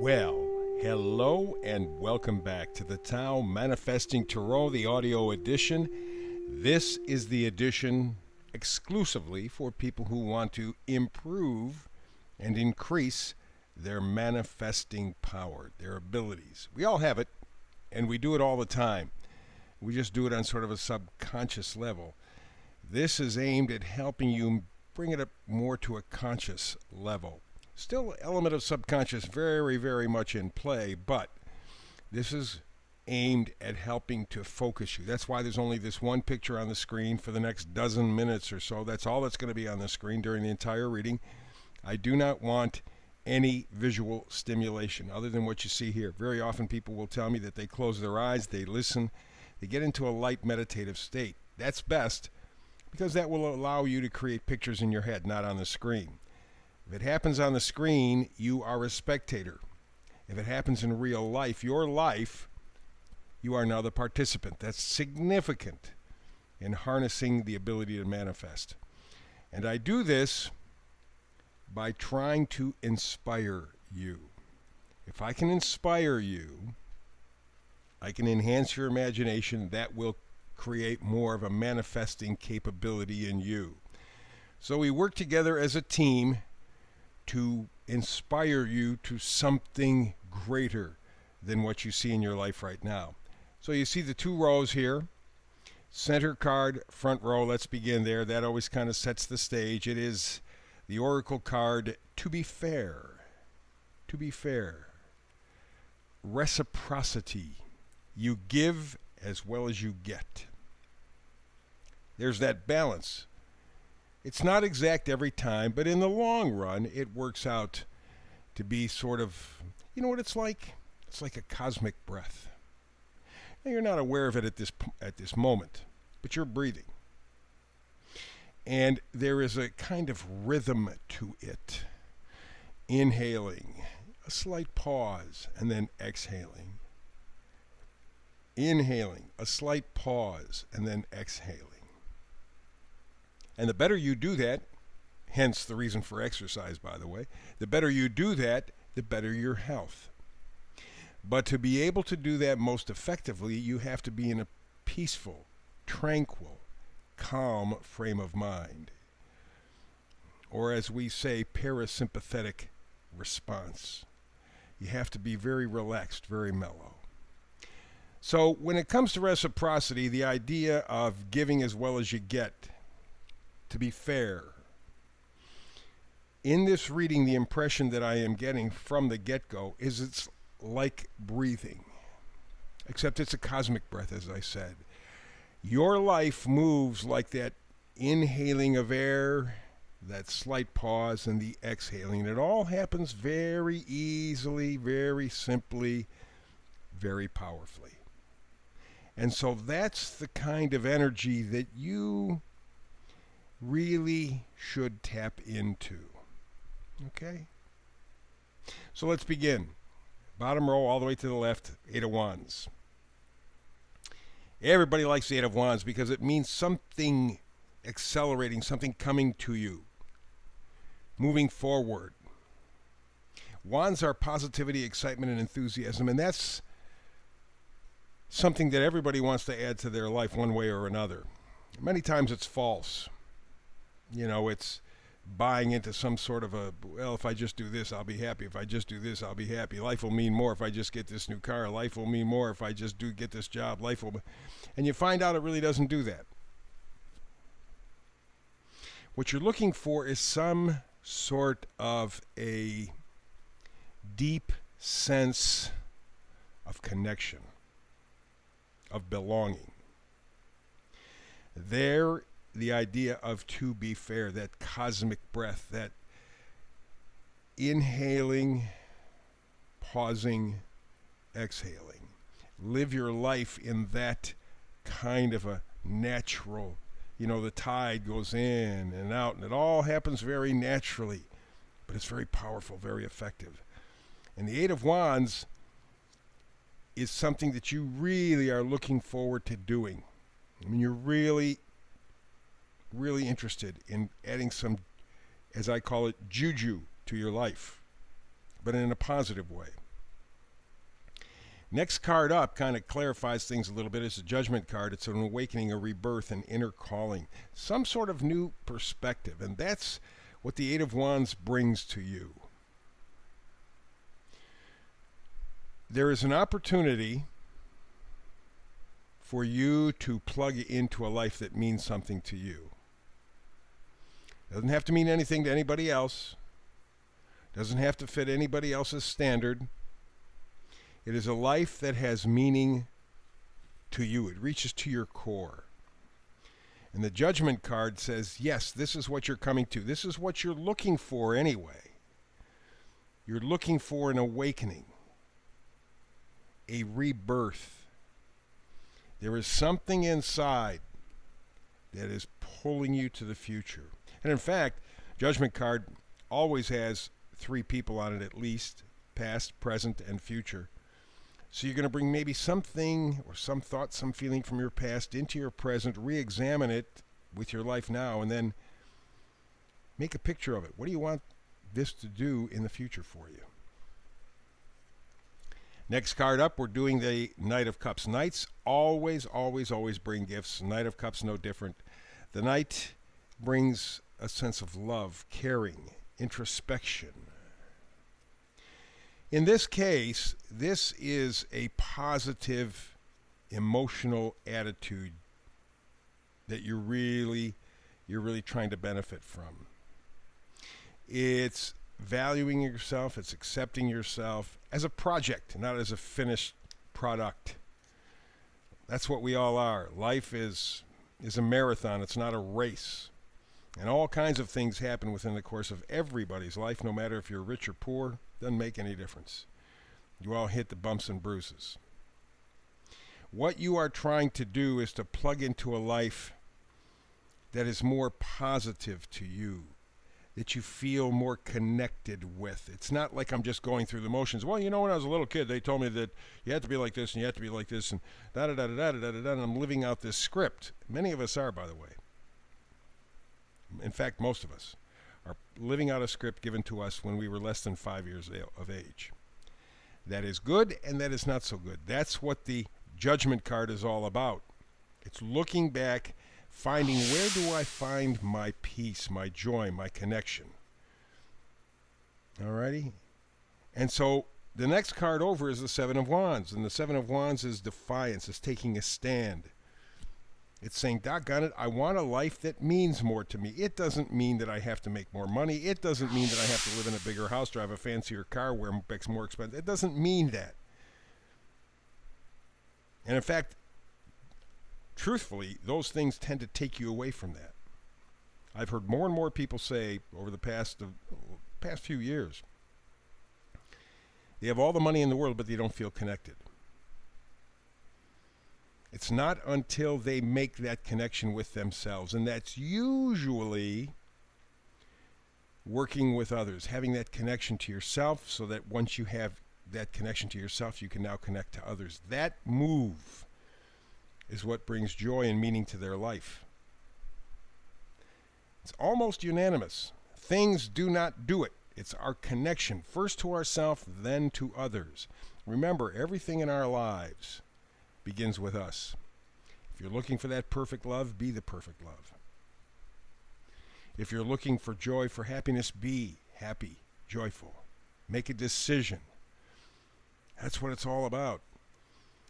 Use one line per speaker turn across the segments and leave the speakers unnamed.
Well, hello and welcome back to the Tao Manifesting Tarot, the audio edition. This is the edition exclusively for people who want to improve and increase their manifesting power, their abilities. We all have it, and we do it all the time. We just do it on sort of a subconscious level. This is aimed at helping you bring it up more to a conscious level. Still an element of subconscious very, very much in play, but this is aimed at helping to focus you. That's why there's only this one picture on the screen for the next dozen minutes or so. That's all that's going to be on the screen during the entire reading. I do not want any visual stimulation other than what you see here. Very often people will tell me that they close their eyes, they listen, they get into a light meditative state. That's best because that will allow you to create pictures in your head, not on the screen. If it happens on the screen, you are a spectator. If it happens in real life, your life, you are now the participant. That's significant in harnessing the ability to manifest. And I do this by trying to inspire you. If I can inspire you, I can enhance your imagination. That will create more of a manifesting capability in you. So we work together as a team to inspire you to something greater than what you see in your life right now. So you see the two rows here. Center card, front row. Let's begin there. That always kind of sets the stage. It is the Oracle card, To Be Fair. To be fair. Reciprocity. You give as well as you get. There's that balance. It's not exact every time, but in the long run, it works out to be sort of, you know what it's like? It's like a cosmic breath. Now, you're not aware of it at this moment, but you're breathing. And there is a kind of rhythm to it. Inhaling, a slight pause, and then exhaling. Inhaling, a slight pause, and then exhaling. And the better you do that, hence the reason for exercise, by the way, the better you do that, the better your health. But to be able to do that most effectively, you have to be in a peaceful, tranquil, calm frame of mind. Or as we say, parasympathetic response. You have to be very relaxed, very mellow. So when it comes to reciprocity, the idea of giving as well as you get, to be fair. In this reading, the impression that I am getting from the get-go is it's like breathing, except it's a cosmic breath, as I said. Your life moves like that inhaling of air, that slight pause, and the exhaling. It all happens very easily, very simply, very powerfully. And so that's the kind of energy that you really should tap into. Okay? So let's begin. Bottom row all the way to the left, Eight of Wands. Everybody likes the Eight of Wands because it means something accelerating, something coming to you, moving forward. Wands are positivity, excitement, and enthusiasm, and that's something that everybody wants to add to their life one way or another. Many times it's false. You know, it's buying into some sort of a, well, if I just do this, I'll be happy. If I just do this, I'll be happy. Life will mean more if I just get this new car. Life will mean more if I just do get this job. Life will, and you find out it really doesn't do that. What you're looking for is some sort of a deep sense of connection, of belonging. The idea of to be fair, that cosmic breath, that inhaling, pausing, exhaling. Live your life in that kind of a natural, the tide goes in and out, and it all happens very naturally, but it's very powerful, very effective. And the Eight of Wands is something that you really are looking forward to doing. I mean, you're really interested in adding some, as I call it, juju to your life, but in a positive way. Next card up kind of clarifies things a little bit. It's a judgment card. It's an awakening, a rebirth, an inner calling, some sort of new perspective. And that's what the Eight of Wands brings to you. There is an opportunity for you to plug into a life that means something to you. Doesn't have to mean anything to anybody else. Doesn't have to fit anybody else's standard. It is a life that has meaning to you. It reaches to your core. And the Judgment card says, yes, this is what you're coming to. This is what you're looking for anyway. You're looking for an awakening, a rebirth. There is something inside that is pulling you to the future. And in fact, Judgment card always has 3 people on it at least, past, present, and future. So you're going to bring maybe something or some thought, some feeling from your past into your present, re-examine it with your life now, and then make a picture of it. What do you want this to do in the future for you? Next card up, we're doing the Knight of Cups. Knights always, always, always bring gifts. Knight of Cups, no different. The Knight brings a sense of love, caring, introspection. In this case, this is a positive emotional attitude that you're really trying to benefit from. It's valuing yourself, it's accepting yourself as a project, not as a finished product. That's what we all are. Life is a marathon, it's not a race. And all kinds of things happen within the course of everybody's life, no matter if you're rich or poor, doesn't make any difference. You all hit the bumps and bruises. What you are trying to do is to plug into a life that is more positive to you, that you feel more connected with. It's not like I'm just going through the motions. Well, when I was a little kid, they told me that you had to be like this and you had to be like this and da-da-da-da-da-da-da-da, and I'm living out this script. Many of us are, by the way. In fact, most of us are living out a script given to us when we were less than 5 years of age. That is good and that is not so good. That's what the Judgment card is all about. It's looking back, finding where do I find my peace, my joy, my connection. Alrighty? And so the next card over is the Seven of Wands. And the Seven of Wands is defiance. It's taking a stand. It's saying, doggone it, I want a life that means more to me. It doesn't mean that I have to make more money. It doesn't mean that I have to live in a bigger house, drive a fancier car, wear more expensive. It doesn't mean that. And in fact, truthfully, those things tend to take you away from that. I've heard more and more people say over the past few years, they have all the money in the world, but they don't feel connected. It's not until they make that connection with themselves, and that's usually working with others, having that connection to yourself so that once you have that connection to yourself, you can now connect to others. That move is what brings joy and meaning to their life. It's almost unanimous. Things do not do it. It's our connection, first to ourselves, then to others. Remember, everything in our lives begins with us. If you're looking for that perfect love, be the perfect love. If you're looking for joy, for happiness, be happy, joyful. Make a decision. That's what it's all about.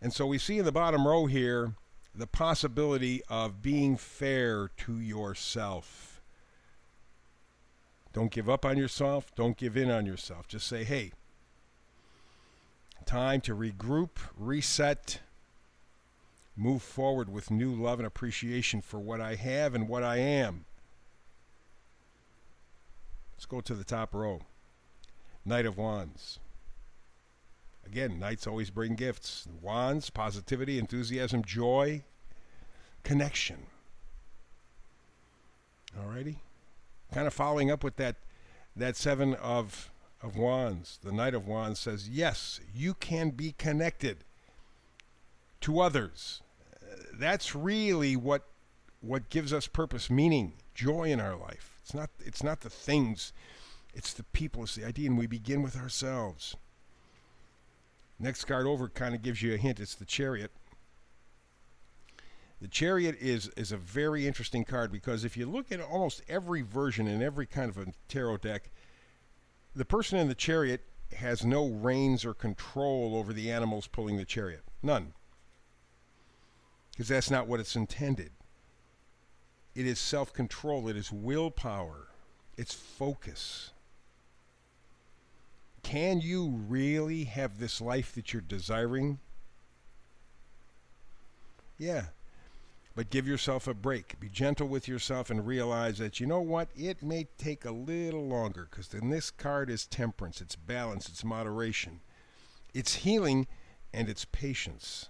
And so we see in the bottom row here the possibility of being fair to yourself. Don't give up on yourself. Don't give in on yourself. Just say, hey, time to regroup, reset, move forward with new love and appreciation for what I have and what I am. Let's go to the top row. Knight of Wands. Again, knights always bring gifts. Wands, positivity, enthusiasm, joy, connection. Alrighty? Kind of following up with that Seven of Wands. The Knight of Wands says, yes, you can be connected to others. That's really what gives us purpose, meaning, joy in our life. It's not the things, it's the people, it's the idea, and we begin with ourselves. Next card over kind of gives you a hint. It's the Chariot. The Chariot is a very interesting card because if you look at almost every version in every kind of a tarot deck, the person in the Chariot has no reins or control over the animals pulling the chariot. None. Because that's not what it's intended. It is self-control. It is willpower. It's focus. Can you really have this life that you're desiring? Yeah. But give yourself a break. Be gentle with yourself and realize that, you know what, it may take a little longer, because then this card is temperance, it's balance, it's moderation, it's healing, and it's patience.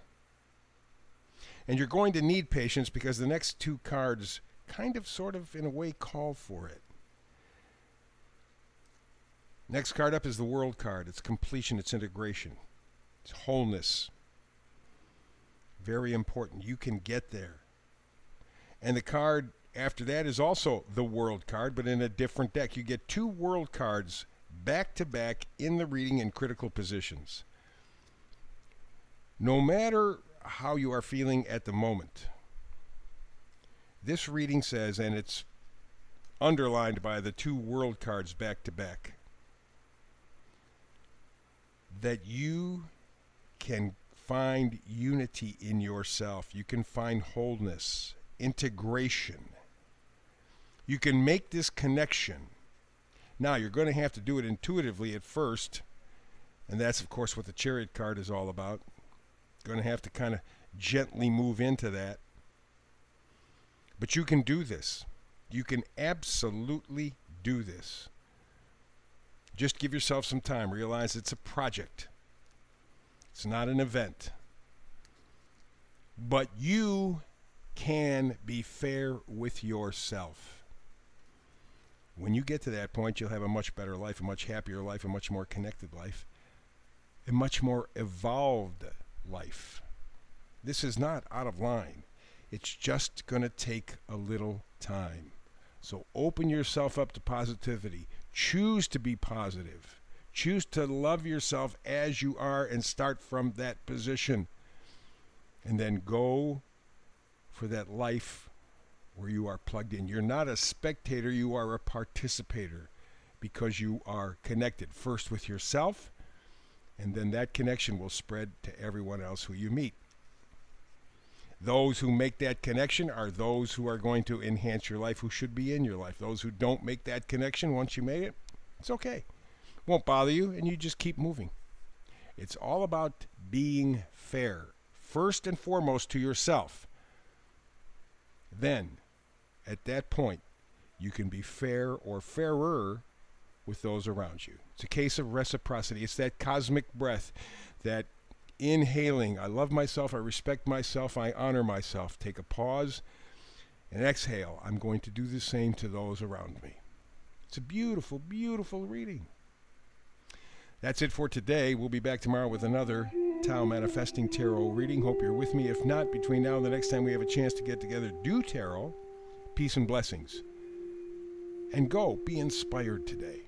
And you're going to need patience because the next two cards kind of, sort of, in a way, call for it. Next card up is the World card. It's completion, it's integration, it's wholeness. Very important. You can get there. And the card after that is also the World card, but in a different deck. You get two World cards back to back in the reading in critical positions. No matter how you are feeling at the moment, this reading says, and it's underlined by the two World cards back to back, that you can find unity in yourself. You can find wholeness, integration. You can make this connection. Now, you're going to have to do it intuitively at first, and that's, of course, what the Chariot card is all about. Going to have to kind of gently move into that. But you can do this. You can absolutely do this. Just give yourself some time. Realize it's a project. It's not an event. But you can be fair with yourself. When you get to that point, you'll have a much better life, a much happier life, a much more connected life, a much more evolved life. This is not out of line. It's just going to take a little time. So open yourself up to positivity. Choose to be positive. Choose to love yourself as you are and start from that position. And then go for that life where you are plugged in. You're not a spectator, you are a participator, because you are connected first with yourself, and then that connection will spread to everyone else who you meet. Those who make that connection are those who are going to enhance your life, who should be in your life. Those who don't make that connection, once you made it, it's okay. Won't bother you, and you just keep moving. It's all about being fair, first and foremost to yourself. Then, at that point, you can be fair or fairer with those around you. It's a case of reciprocity. It's that cosmic breath, that inhaling. I love myself, I respect myself, I honor myself. Take a pause and exhale. I'm going to do the same to those around me. It's a beautiful, beautiful reading. That's it for today. We'll be back tomorrow with another Tao Manifesting Tarot reading. Hope you're with me. If not, between now and the next time we have a chance to get together, do tarot. Peace and blessings. And go be inspired today.